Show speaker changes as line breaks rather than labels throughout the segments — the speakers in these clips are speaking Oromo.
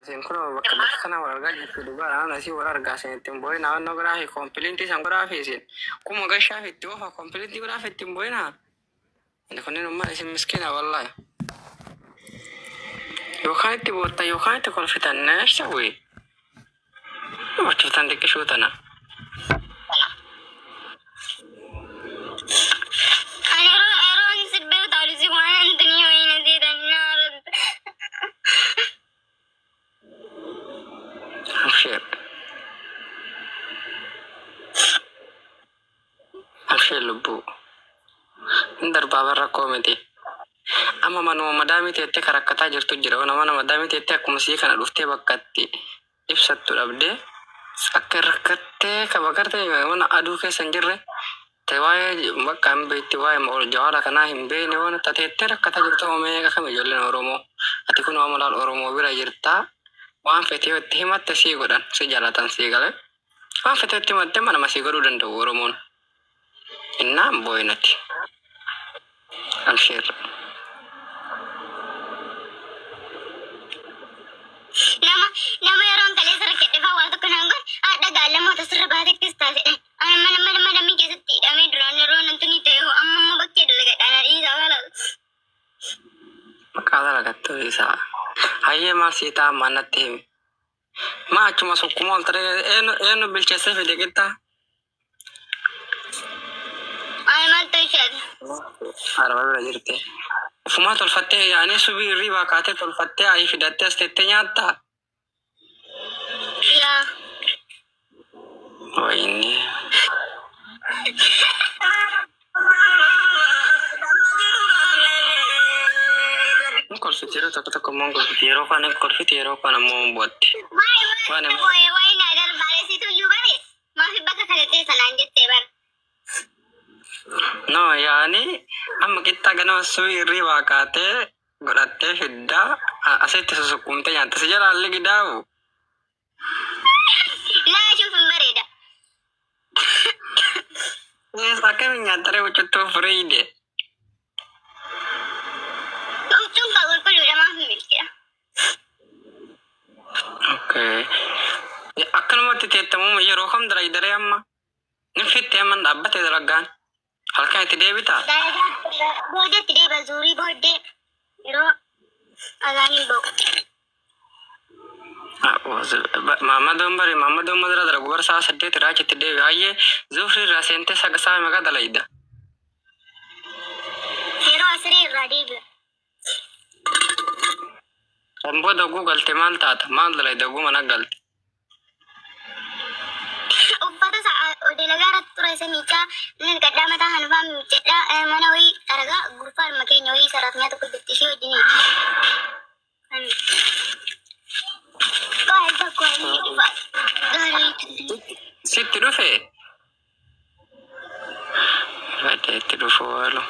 Sinkro bakana warga jitu duga ana si warga sen timboy na no grafi complete sam grafi sin kuma ga shafi to ha complete grafi timboy na ina kunno ma isim miskina wallahi yo khayti bota yo khayti kol fitan nash tawi ma tutan dik shutana Alshe lubu ndar babara komedi amma manu madami tete karakata jirtu jira wana mana madami tete akuma si kana dufte bakkatti ibsattu abde akkarakatte kabakarte wana adu ke sanjirre tewaye makam be tewaye mo jawara kana himbe ne wana tatete rakata jirtu ome ka kame jolle oromo ati kuno amalal oromo bira jirta wan fete himat si godan sejalatan si gale wan fete timatte mana masih godu dan do oromon inna boynati alshir nama yaron kale sar kette fa wa to kanangon ada galle mo tasra ba tek stase ana mana mi ke satti ame drone ron antuni te ho amma bakke daga dana ri zawala makala gatto isa haye ma sita manate ma cuma sukumal tare eno bilchese fe dekita ay mal tayshad arba rajirte fumat al-fatte yani subi riba katet al-fatte ay fi datte astetnyata ya oh ini kursi tiro tak komong kursi tiro kan mau buat mana wai nagar baris itu juga nih masih bakal kagak lanjut tebar no yani amma kita gana suwi riwa kate godatte hidda asete susukumte nyanta sejala lagi daw la shufun bareda yes akan nyantare ucutto fride untung kagul ko udah mah mikir okay ya akan mati tetamu ya roham dara idare amma nifit teman dabbate daragan halka itu dia bita bode tidak bazuri bode iro agani bo mama dombari dara gubar sa sadde tira chite de aye zufri rasente sagasa mega dalaida iro asri radiga ambo da google te mal tata mal dalaida gu mana galte uppata sa ode lagara turese mika nen kadama ta hanfam cedda mana wi araga gurfar make nyoi saratnya to kudu tisi odini kai ta ko ni ba dari situ rufe vate tiru folo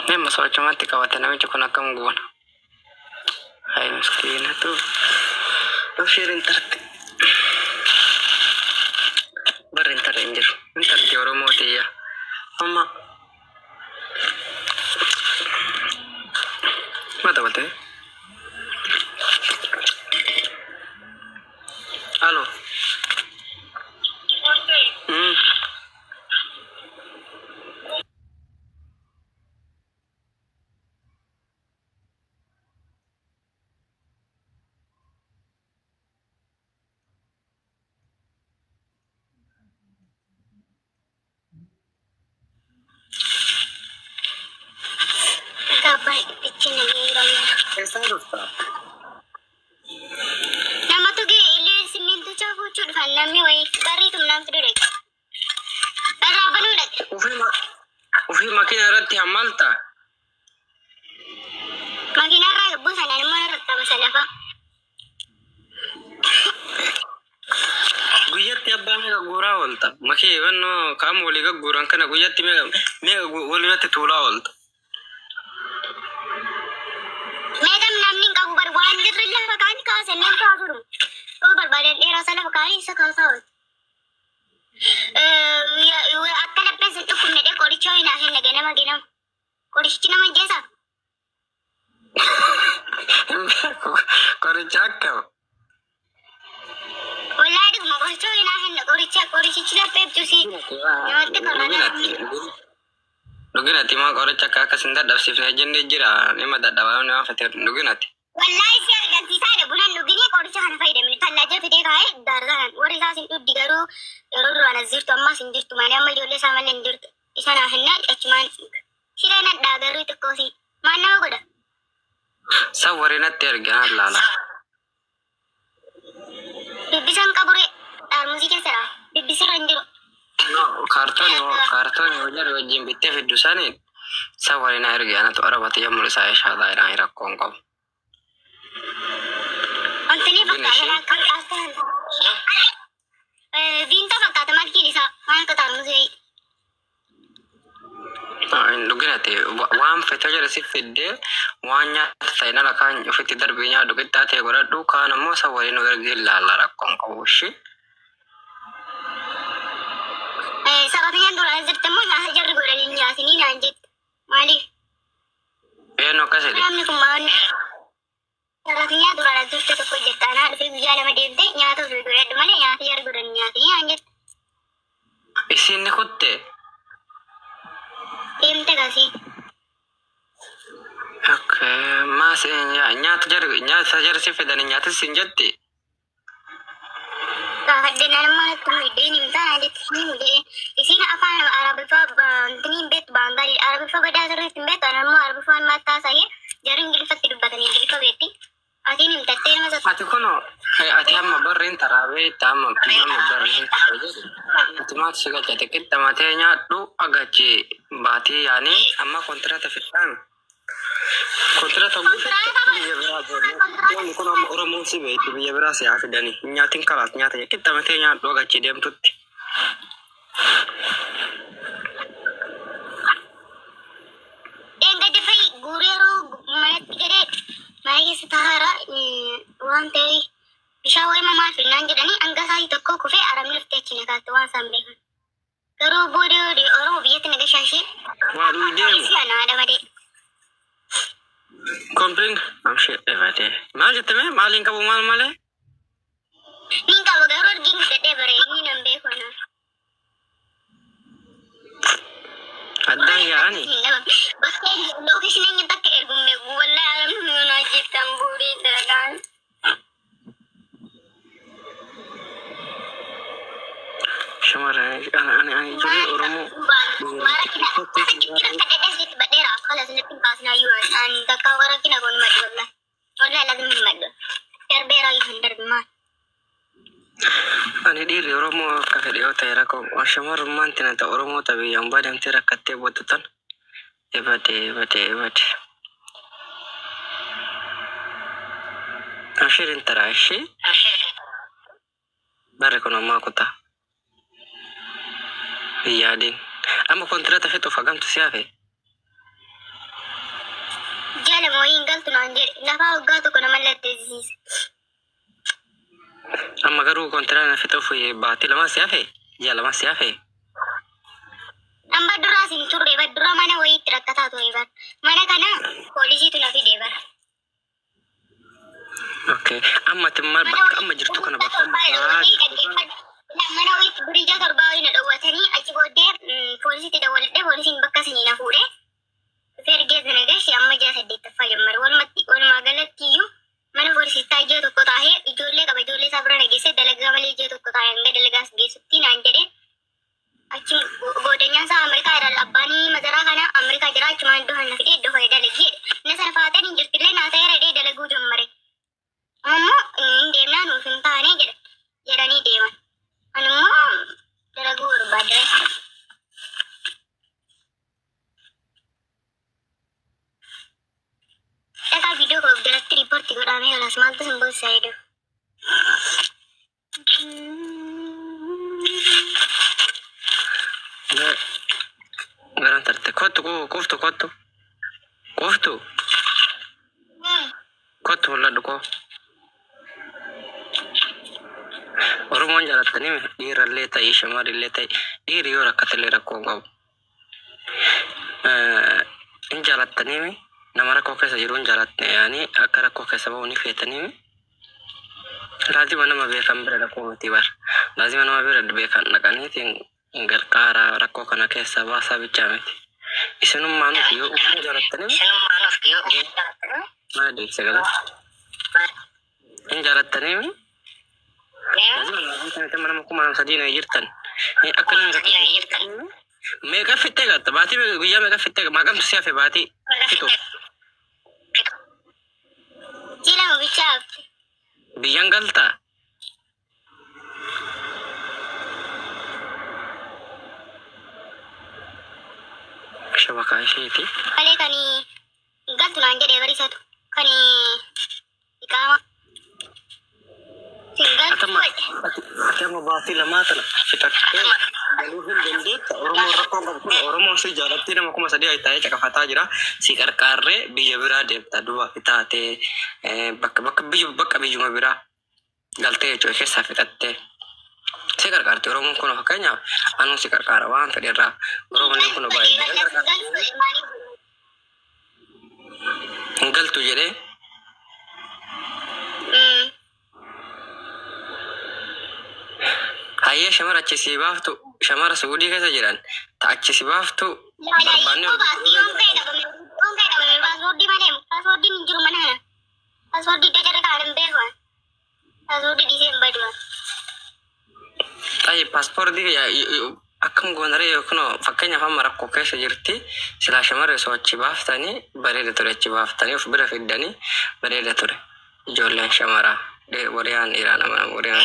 memang soal cuma tika watana mi chukuna kam guna hai miskina tu shirin tarte Berintar anjir, bentar di oromo ya, mama, mata mata, halo, nama tu ge ile simintu cafu cud fanami wai dari tum nam tu dek ada banu dek ufi makin arati amalta makin arah busan anu mana rata masalah apa guyat ya bang ga gura walta maki wanno kam wali ga guran kana guyat me wali wate tula walta Madam namning ka bar wan dirilla bakani ka senen ka guru to bar bare era sala bakani sa ka sa ya akkala pesen to kunne de kori choy na hen gena magena kori china majesa kori chak Nuginati maa qoricha akka akkas hin dadhabsiifne jennee jira. Nama dadhabaa nama fate nuginati.
Wallahi si argamsiisaadha bunan dhuginii qoricha kana fayyadamne tallaaja fidee kaa'ee daargaan warri isaas hin dhuddi garuu yeroo duraan as jirtu ammas hin jirtu malee amma ijoollee isaa malee hin jirtu isa naaf hinnaa achumaan shiree nadhaa garuu xiqqoosi maan nama godha.
San warri natti ergaan laala.
Bibbisan qabure dhaarmusii keessadha bibbisirra hin jiru.
Kaartooni hojii wajjin bittee fiddu saniin san warri na ergaanatu arabati yommuu isaa ishaataa irraa rakkoon qabu.
Antoni fakkaata kan qaastan. Vinta fakkaata malkiin isaa waan qaxaamusee.
Dhuginati waan fete jira si fiddee waan nyaata ta'e nala kaan ofitti darbee nyaadhu qixxaa ta'e godhadhu kaan ammoo san warri nu ergee laalla rakkoon qabu ishee.
Sababiin dura jirti immoo nyaata jarri godhanii nyaatanii naan jettu maaliif?
Eenyu akkasidha?
Namni kun maal? Sababiin dura jirti tokko jettaan dhufee guyyaa lama deemtee nyaata ofii godhadhu malee nyaata jarri godhanii nyaatanii naan jettu.
Isin ni kutte?
Deemte kasii.
Okay, maas nyaata jarri si fedanii nyaata sin jetti?
Gaafadde nama natti muidee ni mitaa jetti ni muidee isin afaan arabiffaa tiniin beektu baangarii arabiffaa badaa sirriitti hin beektu anammoo arabiffaan maattaa sahee jarri ingiliffatti dubbatanii ingiliffa beekti atiin himtattee nama sassa.
Ati kuno ati amma barriin taraabee itti amma barriin taraabee ati maati si gachate qixxamatee nyaadhu agachi baatii yaanii amma kontirata fidhaan. Kontirata biyya biraa boodee kun amma Oromoon si beektu biyya biraa si haa fidanii nyaatiin kalaas nyaata qixxamatee nyaadhu agachi deemtutti.
Gadi fa'i guureeroo manatti gadee mana keessa taa'aara waan ta'e bishaan wayima maal finnaan jedhanii hanga isaatii tokko kufee aramni luftee achi nagaatti waan isaan beekan. Garuu boodee Oromoo biyyatti nagashaa ishee.
Waa dhuyi deemu.
Si anaadha badee.
Kompling amshee evade maal jettame maaliin qabu maal malee?
Nin qabu garuu arginu gadhee bareedni nan beekona.
Addaan yaa'ani.
Bakka lookishin eenyu takka ergumme wallahi alamni yoonaa jettan buurii dalagaan.
Shamarran ani ijoollee Oromoo.
Badheera akkalas natti hin kaasnaa yoo ani takka warakkina kun maddu wallahi. Wallahi lazim hin maddu. Darbeera yoo hin darbi maal.
Ani dhiirri Oromoo akka fedhe yoo ta'e rakkoo shamarrummaan tinata Oromoo tabiyyaan baadamtee rakkattee booddatan ebade. Ashirin taraa ishee barre kun ammaa kutaa yaadin amma kontirata fixuuf hagamtu si hafe.
Jala mooyin galtu naan jedhe lafaa waggaa tokko nama latteessise.
Amma garuu kontirata fixuuf baatii lama si hafe ji'a lama si hafe.
Amma duraa sin turre baddura mana wayiitti rakkataa ture bar mana kana poolisiitu na fide bar.
Okay, amma timmal bakka amma jirtu kana bakka amma
mana wayiitti biriija torbaa wayii na dhowwatanii achi booddee poolisiitti dawwaladhee poolisiin bakka sanii na fuudhee fergee zinagashi amma ji'a 8ffaa jammare walumaa galattiyyuu mana poolisiittaa ji'a tokko taa'ee ijoollee qaba ijoollee isaa bira nageessee dalagaa malee ji'a tokko taa'ee hanga dalagaas geessutti naan jedhee achi boodanyaan isaa Ameerikaa irraa abbaanii mazaraa kana Ameerikaa jira achumaan iddoo hanna fidee iddoo fayyada dalagee na sana faateen hin jirtillee naa ta'ee radhee dalaguu jammare. Ammoo hin deemnaa nuuf hin taane jedhanii deeman. Anummoo dalaguu barbaadde. Dhagaa viidiyoo koo jalatti riipoortii godhamee kanas maaltu sin boosisaa jedhu.
Garan tarte koftu mul'adhu koo. Oromoon jaalattanii dhiirallee ta'e shamarrillee ta'e dhiirri yoo rakkatellee rakkoo qabu. In jaalattanii nama rakkoo keessa jiru hin jaalatne yaani akka rakkoo keessa bahu ni feetanii laazima nama beekan bira dhaquu miti bar laazima nama bira beekan dhaqaniitiin gargaara rakkoo kana keessa baasaa bichaa miti. Isinummaa nuuf yoo uumuu jaalattanii maal deemsa gala? Hin jaalattanii mana kuma sadii na jirtan. Akka nama jirtan. Meeqa fittee gatta? Baatii guyyaa meeqa fittee maqamtu si hafe baatii fitu?
Jila bichaa
Biyyaan galtaa? Shabakaa isheeti.
Kalee kani galtu naan jedhee barisatu kani iqaama
Ati amma baatii lamaa tana fitattee galuu hin dandeetta. Oromoo rakkoo qabu Oromoo si jaalatti nama kuma sadii ay taa'ee caqafataa jira. Si qarqaarree biyya biraa deemta duba taatee bakka biyyuma biraa galtee jechuudha keessaa fixattee. Si qarqaarti Oromoon kun fakkeenyaaf anuun si qarqaara waan fedherraa Oromoon kun baay'ee hin galtu jedhee. Hayyee shamara achi si baaftu shamara Suudii keessa jiran ta achi si baaftu barbaanne Tayi paaspoortii akkam goonaree yookiin fakkeenyaaf amma rakkoo keessa jirti silaa shamarree soo achi baaftanii bareeda ture achi baaftanii of bira fiddanii bareeda ture ijoolleen shamaraa wariyaan dhiiraa nama wariyaan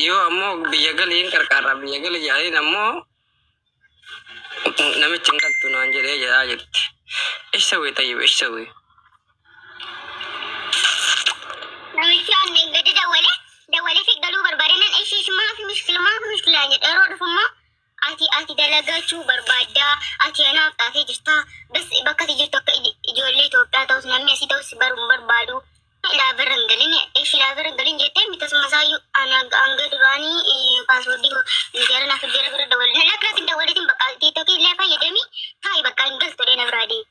yoo ammoo biyya galiin qarqaarraa biyya gali jaaliin ammoo namichi hin galtu naan jedhee jedhaa jirti. Ishsawee tayyib ishsawee.
Namichi aannan gadi dawwalee fi galuu barbaadan ishiis maafi mishkilaa jedha yeroo dhufummoo ati dalagachuu barbaaddaa ati anaaf taatee jirtaa bas bakka ati jirtu akka ijoollee Itoophiyaa ta'us namni asii ta'us baruun barbaadu laabirra hin galin ishi laabirra hin galin jettee mitasuma saayyuu hanga duraanii paaswoordii gara naaf iddoo bira dawwalee lakkaatti dawwaleetiin bakka tiiktokii illee fayyadamii taa'i bakka hin galtu dheena biraa deemi.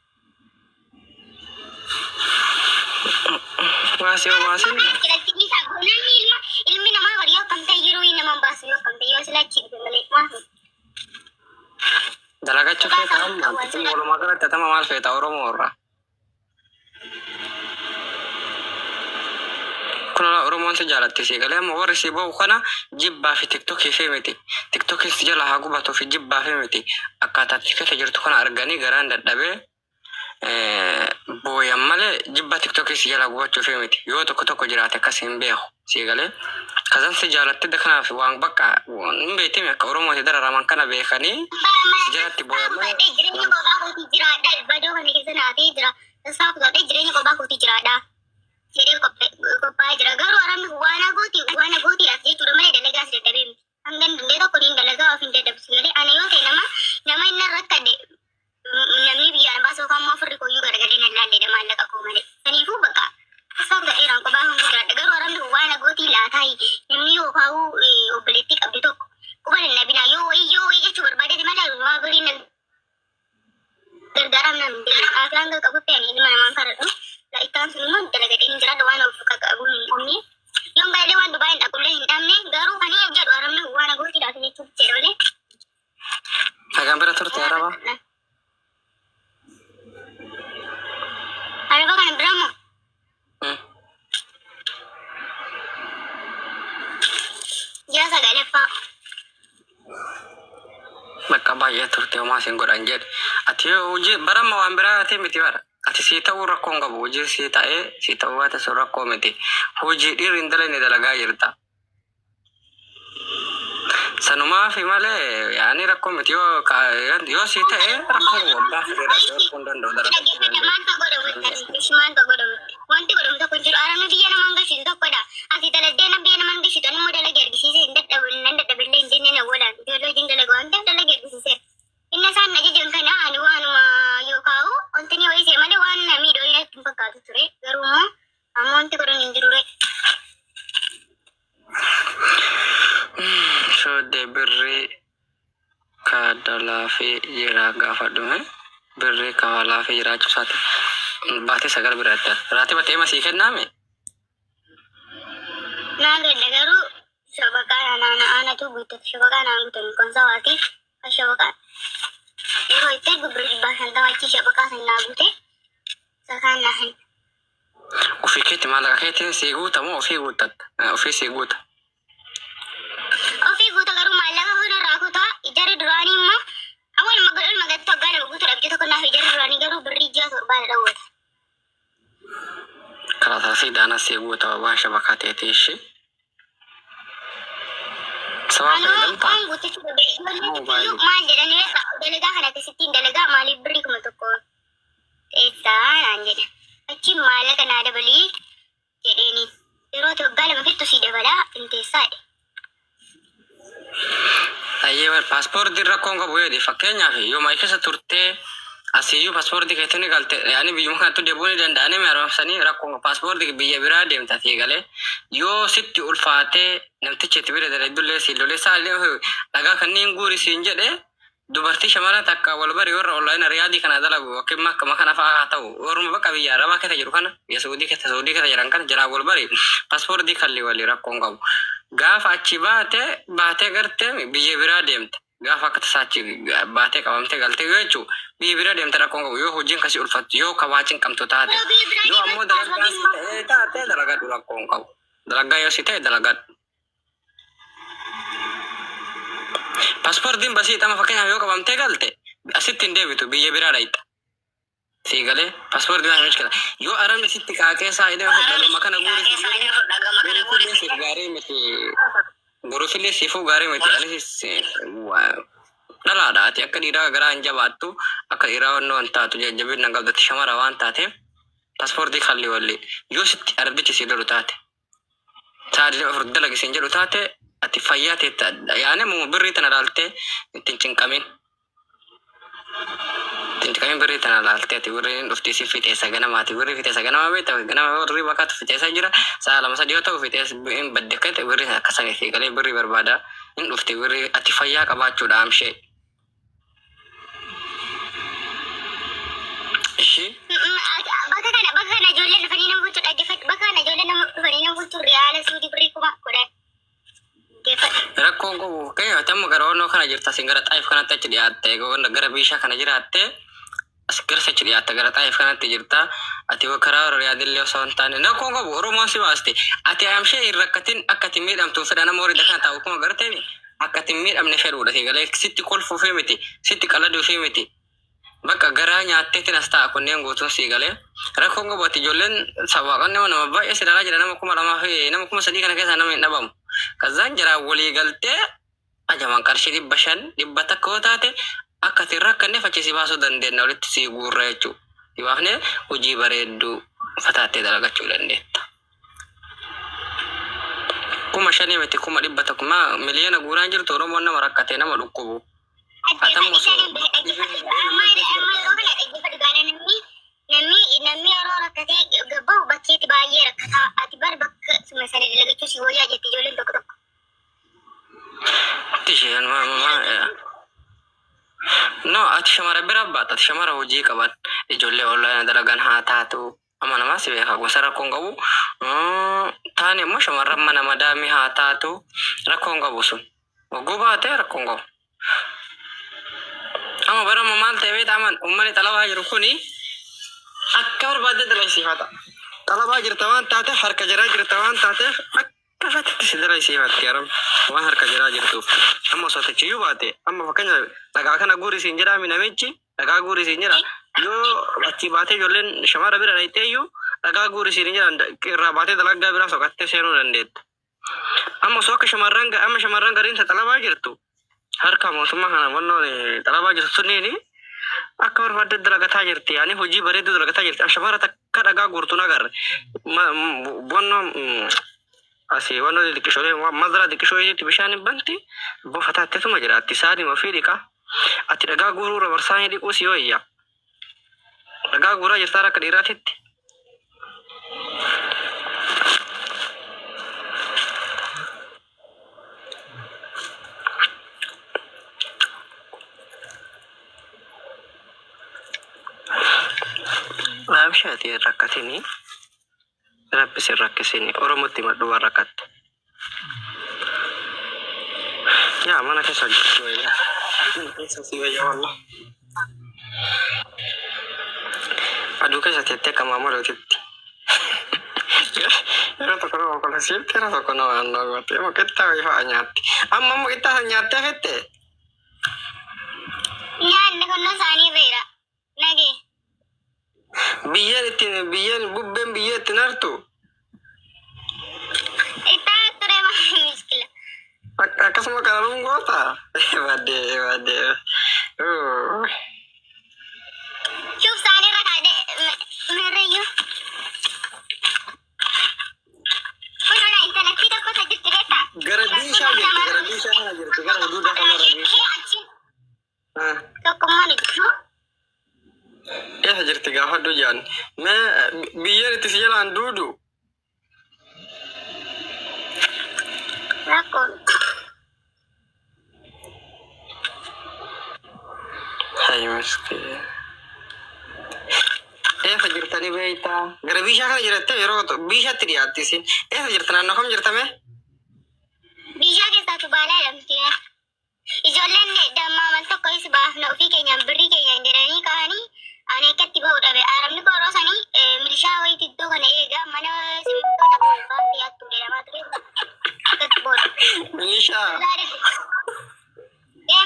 Waasin.
Ilmi namaa warri yoo akkam ta'e yeroo nama baasu yoo akkam ta'e yoo silaachi malee maafu.
Dalagachuu feeta amma walumaa galatti atama maal feeta Oromoo irraa. Kun Oromoon si jaalatti si galee amma warri si bahu kana jibbaa fi tiktokii fi miti. Tiktokii si jala haa gubatuu fi jibbaa fi miti. Akkaataa keessa jirtu kana arganii garaan dadhabee booyan malee jibba tiktokii si jala gubachuu fi miti. Yoo tokko jiraate akkas hin beeku si galee. Kazan si jaalatti kanaaf waan bakka hin beekne akka Oromooti dararaman kana beekanii si jalatti booyan malee.
Jireenya kophaa kootii jiraadha. Badoo kana keessa naatee jira. Tasaa kutadhee jireenya kophaa kootii jiraadha. Jedhee qophaa'ee jira. Garuu araan waan gootiidhaaf jechuudha malee dalagaa si dadhabee miti. Hangan dandee tokko niin dalagaa of hin dadhabsiisu malee ana yoo ta'e nama inni rakkadhe namni biyyaan baasuu kan immoo firri kooyyuu garagalee nan laalleedha maallaqa koo malee. Kaniifuu bakka tasaa kutadheeraan kophaa kan jiraadha. Garuu araan waan gootii laataayi namni yoo kaa'uu obboleettii qabde tokko quba lallabinaa yoo wayii jechuu barbaadeeti malee waa birii nan gargaaram nan afaan qabutti ani ilma namaan faradhu. Itaan sun immoo dalagatee hin jiraadha waan of qaqqabuun hin qabne. Yoon baay'ee waan Dubaay hin dhaqullee hin dhabne garuu kan hin jedhu aramne waan gootiidhaaf jechuuf jedhe malee.
Hagam bira turte araba?
Araba kana bira moo? Ji'a sagaleeffaa.
Bakka baay'ee turte homaa isin godhan jedhe. Ati hojii baramma waan biraa ta'e miti bara. Ati si ta'uu rakkoon qabu hojii si ta'ee si ta'uu baate sun rakkoo miti. Hojii dhiirri hin dalagne dalagaa jirta. Sanumaaf malee yaani rakkoo miti yoo si ta'ee rakkoo abbaa fedheedhaa si rakkoo hin danda'u
Wanti godhamu tokko hin jiru. Aramni biyya namaan gashiisu tokkodha. Ati daladdee na biyya namaan gashiitu ani immoo dalagee argisiisee hin dadhabillee hin jennee na walaan. Ijoollee dalagaa waan ta'eef dalagee argisiisee. Inni isaan ajajan kana ani waanuma yoo kaa'u wanti ni ho'isee malee waan miidhoo hin ittiin fakkaatu ture. Garuu immoo amma wanti godhan hin jirure.
Shoodee birrii kaadalaa fi jiraa gaafadhume birrii kawalaa fi jiraachuu isaati. Baatee sagal biraatti raatee batee masii kennaame.
Naa gadda garuu Shabaka ana tu buta shabaka na buta kon sawati shabaka ero ite gubri bahan tawachi shabaka na bute sakana hin
وفي كيتي مالك كيتي سيغوتا مو في غوتا وفي سيغوتا
ofi guta garu malaga hono rakuta ijari durani ma awal magal magatto gala guta rabjito kona ijari durani garu birija sorbal dawat
خلاص سيدا أنا سيغوتا وباشا بكاتي شي سواء
anu ang buta coba ma jedani delega kana te 60 delega mali beri kuma tokko esa anjena achi malaga na da bali jedeni ero to gala mafitto si dabala intesa
أيوة الباسبور دي رقم قبوي دي فكينيا في يوم أي كذا ترتة أسيو باسبور دي كتوني قالت يعني بيوم كان تدبوني دنداني مارو سني رقم باسبور دي بيجي برادي متأثير قاله يو ست ألفاته نمتى تبير ده دولة سيلولة سالي هو لقى كني نقولي سينجده دوبارتي شمارة تكا والبر يور أونلاين رياضي كان هذا لغو وكما كما كان فاها تاو ورم بقى بيجارا ما كده يروحنا يا سعودي كده يران كان جرا والبر باسبور دي خلي والي رقم قبو غاف أشي باتة كرته بيجي برادي مت غاف أكتر ساتشي باتة كمان تقالته غيرچو بيجي برادي مت رقم قبو يو هجين كسي ألفات يو كواچين كم توتا هذا يو أمو دلقا تاته دلقا رقم قبو دلقا يو سيته دلقا paspor din basi tama fakanya yo kabam tegalte asitin debitu biye birada ita sigale paspor din hamish kala yo aram sitti ka ke sa ide dalo makana guri si gare meti borofile sifu gare meti ali dala da ti akadira gara anja batu akadira no anta tu jabe nangal dat shamara wan tate paspor di khalli walli yo sitti arbi ci sido tate saadi afrud dala gisenjelo tate ati fayyate yani mu birri tana dalte tincin kamin birri tana dalte ati birri ufti si fit esa gana mati birri fit esa gana ma beta gana birri bakat fit esa jira sala masa dio to fit esa in baddekat birri kasane fi gale birri barbada in ufti birri ati fayya ka bachu da amshe shi
baka na jolle na fanina butu dagefat baka na jolle na fanina butu reala sudi birri kuma kore
rakkoon qabu kaya tamma garoonoo kana jirta singara xaayif kanatti achi dhiyaatte goonna gara biishaa kana jiraatte as garsa achi dhiyaatte gara xaayif kanatti jirta ati karaa riyaadillee osoo hin taane rakkoon qabu oromoon si baaste ati amshee hin rakkatin akka ati miidhamtuun fedha nama horii dakana taa'u kuma garteeni akka ati miidhamne fedhuudha sigalee sitti kolfuu fi miti sitti qaladuu fi miti bakka garaa nyaatteetiin as ta'a kunneen guutuun sigalee rakkoon qabu ati ijoolleen sawaaqanne nama baay'ee si dhalaa jira nama 2,000 nama 3,000 kana keessa nama hin dhabamu kazan jara wali galte ajaman qarshi 500 takko taate akka tirrakkanne facisi baasu dandeenya walitti si guurra jechuu dibaafne hojii bareeddu fataattee dalagachuu dandeetta kuma 5 miti kuma 100 kuma miliyoona guuraan jirtu oromoon nama rakkatee nama dhukkubu atammo so
namni yeroo rakkatee gabba'u bakkeetti baay'ee rakkata ati bar bakka sumasanii dalagachuu si wayyaa jetti ijoolleen tokko tokko
tishan no ati shamara bira baata ati shamara hojii qaban ijoollee online dalagan haa taatu amma namaa si beeka gosa rakkoon qabu taane immoo shamarran mana madaamii haa taatu rakkoon qabu sun wagguu baatee rakkoon qabu amma bara maal ta'e beeta aman uummanni xalabaa jiru kuni akka barbaadde dalaysiifata xalabaa jirta waan taate harka jiraa jirta waan taate akka fatitti si dalaysiifatti yaram waan harka jiraa jirtuuf amma sotachiyyuu baate amma fakkeenya dhagaa kana guuri siin jedhaami namichi dhagaa guuri siin jedha yoo achi baatee ijoolleen shamara bira dhayxeeyyuu dhagaa guuri siin jedhan irraa baatee dalagaa biraa soqattee seenuu dandeetta amma soo akka shamarran gariin xalabaa jirtu harka mootummaa kana wannoon xalabaa jirtu sunniini akka barbaadde dalagataa jirti yaani hojii bareedduu dalagataa jirti shamara takka dhagaa guurtuun agarre wanno asii wanno diqqishoolee mazara diqqishooleetti bishaan banti bofataatteetuma jiraatti isaanii ofii dhiqa ati dhagaa guuruura barsaanii dhiquu si wayya dhagaa guuraa jirtaa akka dhiiraatitti Amshati rakkatini rabbisi rakkisini oromotti madhuwa rakkatte يا ما أنا كسر شوية. كسر شوية والله. أدو كسر تتك ما مرة تت. Era tokoro kalau sih kira tokoro anu gue mau kita ya nyati. Amma mau kita nyati hete.
Ya, ini kono sani bera. Nage.
Biar bubben biar tenartu.
Ita ture mah miskila.
Akas mau kalau ngota. Wade. Oh.
Shuf sani rakade mere yo. Kono na internet kita ko sa direta.
Garadisha kana jirtu gara duda kana radisha.
Toko mani tu.
Jirti ga hadu jan. Me biar itu jalan dudu.
Rakon.
Hai miskin. Jirtani beita. Garabisha kana jirte yero to bisha triati sin. Jirtana no kam jirtame.
Bisha ke satu bala lamti ya. Ijoolleen damma man tokko is baafna ofii keenyaan birrii keenyaan jedhanii ka'anii ani akkatti bahuu dhabe. Arabni booroo sanii milishaa wayiti iddoo kana eegaa mana simintoo cabsuun faan dhiyaattuu jedhamaa ture. Akkatti booda.
Milishaa.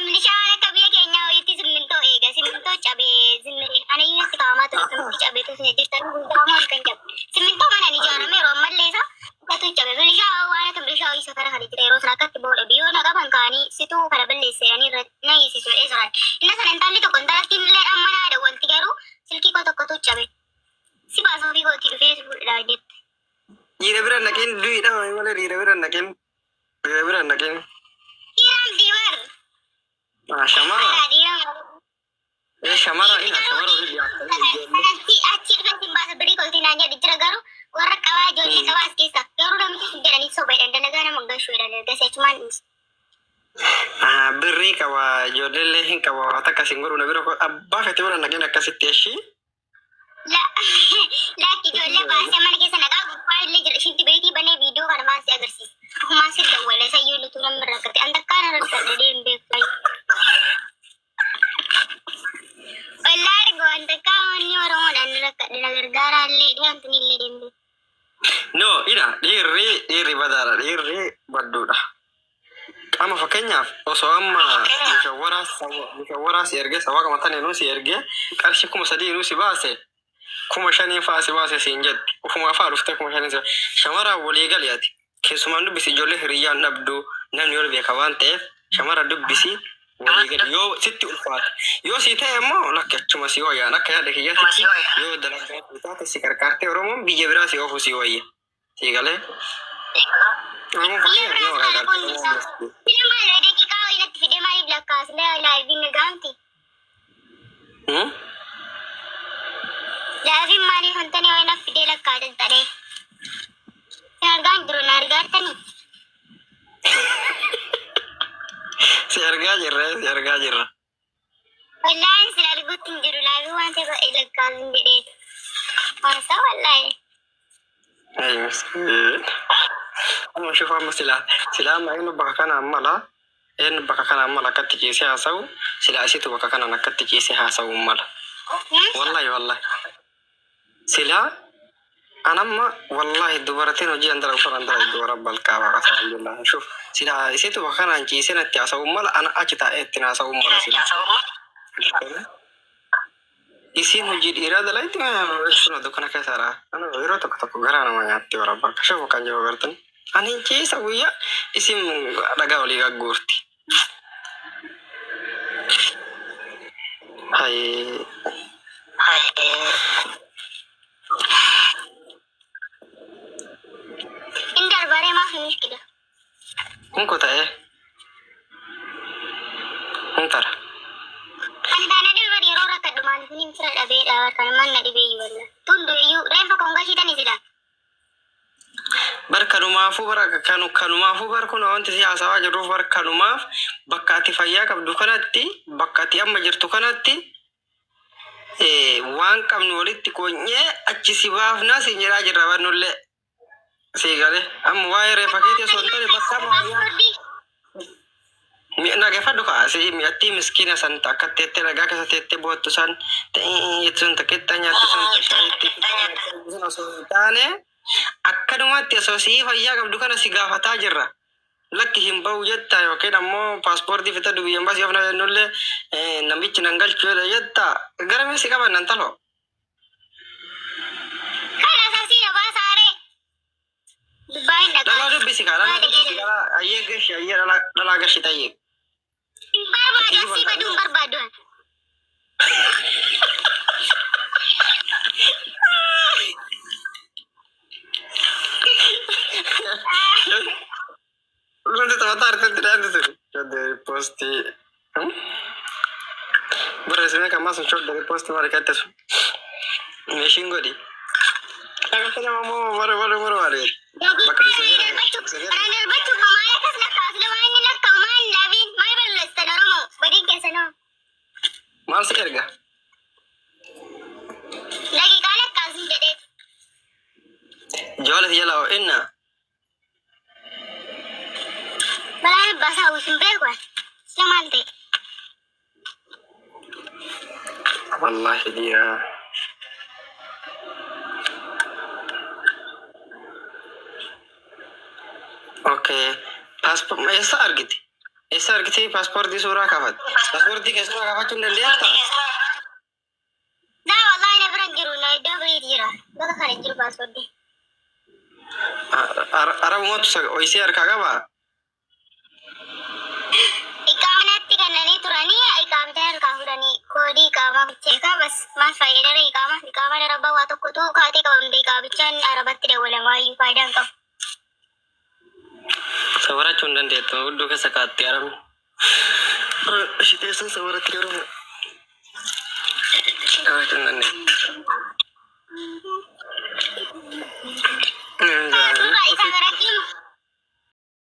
Milishaa waan akka biyya keenyaa wayitti simintoo eega. Simintoo cabee zimmiri. Ana iyyuu natti qabamaa ture. Simintoo cabee ture jirtanii hundaa'umaa halkan cabe. Simintoo manaan ijaarame yeroo ammallee isaa akkatu cabe. Milishaa waan akka milishaa wayii sakara kan itti yeroo sana akkatti booda biyyoo na qaban kaanii situu kana balleessanii irratti na hiisisu jedhee jiran. Inna sana intalli tokko intalattiin illee amma naadha wanti garuu silkii koo tokkotu cabe. Si baasuu fi kootti dhufee fuudhaa jette.
Dhiira bira naqin du'idha malee dhiira bira naqin.
Dhiiraan diibar.
Shamara.
Dhiiraan.
Shamara hojii dhiyaatanii
Achi dhufetti baasa birii kootti naan jedhe jira garuu warra qabaa ijoollee qabaa as keessa garuu namichi sun jedhanii sobaadhaan dalagaa nama gashuudhaan ergasii achumaan dhiisa.
birrii qaba ijoolleellee hin qaba waan akkasiin godhu na bira abbaa fete bira naqin akkasitti eshi.
Laakki ijoollee baasee mana keessa nagaa gubbaa illee jira ishiitti beekii banee viidiyoo kana maasii agarsiisa. Maasii dawwalee sayyuu lutuu namni rakkate andakkaan irratti deemu beeku. Wallahi argo andakkaa wanni oromoodhaan rakkadhe na gargaaraallee dhiyaantu illee deemte.
No, dhiirri badaadha dhiirri badduudha. Amma fakkeenyaaf osoo amma mushawwaraas ergee sabaa qabatanii nuusi ergee qarshii 3,000 nuusi baase 5,000 fa'aa si baase siin jetti. Ufuma fa'aa dhuftee 5,000 shamarraa walii galiyaati. Keessumaan dubbisi ijoollee hiriyyaan dhabduu namni ol beeka waan ta'eef shamarra dubbisi walii gali yoo sitti ulfaate. Yoo si ta'e immoo lakkachuma si wayyaa akka yaada kiyyaatti yoo dalagaa taate si qarqaartee Oromoon biyya biraa si oofu si wayya. Si galee. Oromoon fakkeenyaaf yoo qarqaartee.
Maal daqiiqaa wayinatti fidee maaliif lakkaaslee laayiviin nagaamti? Laayiviin maaliif wantani wayinaaf fidee lakkaatan ta'ee? Si argaan jiru na argaatanii?
Si argaa jirra.
Wallahi si arguutti hin jiru laayivii waan ta'e baay'ee lakkaasin jedheetu. Harsa wallahi.
Ay miskiin. Amma shufa amma sila amma eenyu bakka kana mala akkatti ciisee haasa'u sila isitu bakka kanaan akkatti ciisee haasa'u mala. Wallahi. Sila anamma wallahi dubaratiin hojii andara uffatan dara dubara balqaa baqa alhamdulillah. Shuf sila isitu bakka kanaan ciisee natti haasa'u mala ana achi taa'ee ittiin haasa'u mala sila. Isin hojii dhiiraa dalayti suna dukkana keessaadha. Ana yeroo tokko garaa nama nyaatti warra bakka shafu kan jiru agartani. Ani ciisa guyyaa isin dhagaa walii gagguurti. Hai.
Indar bare maaf miskila.
Hunko ta'e. Huntara.
Ani baana dilbar yeroo rakkadhu maaliif ni misira dhabeedha kan manna dhibeeyyu walla. Tundu iyyuu reenfa kongashiitani sida. Kanumaafuu bar kun wanti siyaasawaa jiruuf kanumaaf bakka ati fayyaa qabdu kanatti bakka ati amma jirtu kanatti waan qabnu walitti koonyee achi si baafnaa si jedhaa jirra bannullee si galee amma waa'ee reeffa keetii osoo hin taane bakka fayyaa
Nageffadhu kaasii mi'atti miskiina san akka teettee dhagaa keessa teettee boottu san sun takkitta nyaattu sun shaayitti osoo hin taane akkanumatti osoo sii fayyaa qabdu kana si gaafataa jirra. Lakki hin bahu jetta yookiin ammoo paaspoortii fitadhu biyya ambaasii of na jennullee namichi nan galchuu jedha jetta garamee si qaban nan taloo. Dhalaa dubbisi kaa ayyee gashi ayyee dhalaa gashi tayyee.
Barbaadu asii baduun barbaadu.
Nanti tahu tidak ada tuh. Dari posti. Beresnya kamu masuk dari posti mereka itu. Machine gue di. Aku tanya mau baru hari. Bakal bisa jadi.
Randel bacu kemana kas nak kas lewain ni nak kaman Lavin. Mai balas tadaro mau. Bagi kesa no.
Mal sih erga.
Lagi kalah kas jadi.
Jual dia lah inna.
Malah bahasa usim berapa? Semantik.
Wallahi dia. Oke, paspor esar gitu paspor di surah kafat. Paspor di surah kafat cuma lihat tak?
Dah wallahi nak pernah jiru, nak dah beri jiru. Dah tak ada jiru paspor di.
Arab mau tuh oisi kagak pak?
Ikamanatti kannani turani ikamtar kahurani kodi ikama bicheka bas mas fayyadara ikama darabba waa tokko tu kaate qabamte ikabichaan arabatti dawwalamaayyu faayidaan qabu.
Sabarachuun dandeettu hudduu keessa kaatti aramu. Ishiteessan sabaratti aramu.